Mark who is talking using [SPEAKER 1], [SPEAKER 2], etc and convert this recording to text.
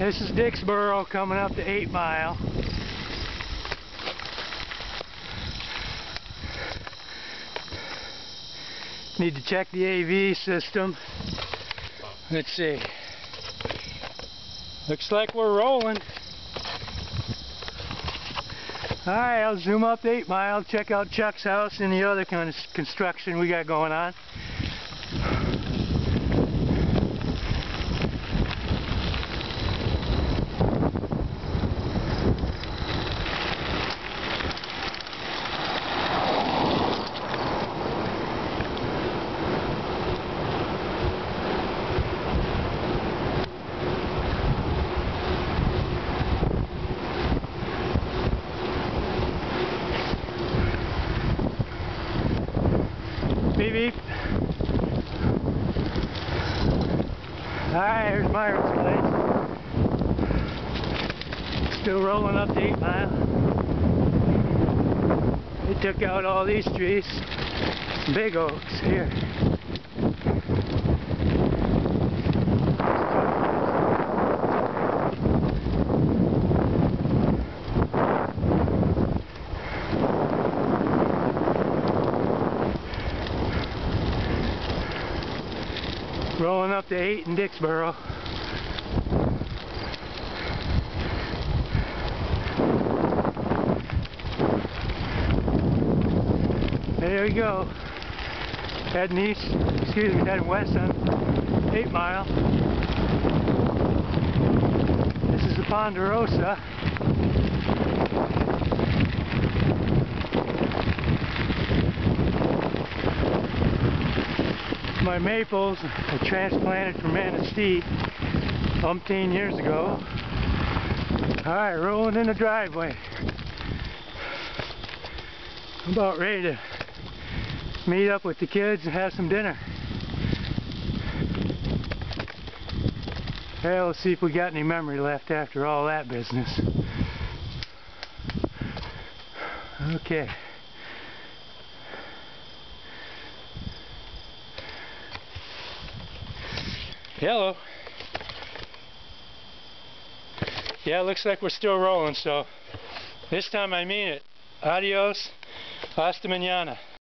[SPEAKER 1] This is Dixboro coming up to 8 Mile. Need to check the AV system. Let's see. Looks like we're rolling. Alright, I'll zoom up to 8 Mile, check out Chuck's house and the other kind of construction we got going on. Beep beep. Alright, here's Myron's place. Still rolling up to 8 Mile. They took out all these trees. Big oaks here. Rolling up to 8 in Dixboro. There we go. Heading east, heading west on 8 Mile. This is the Ponderosa. My maples I transplanted from Manistee umpteen years ago. Alright, rolling in the driveway. I'm about ready to meet up with the kids and have some dinner. Well, let's see if we got any memory left after all that business. Okay. Hello. Yeah, it looks like we're still rolling, so this time I mean it. Adios. Hasta mañana.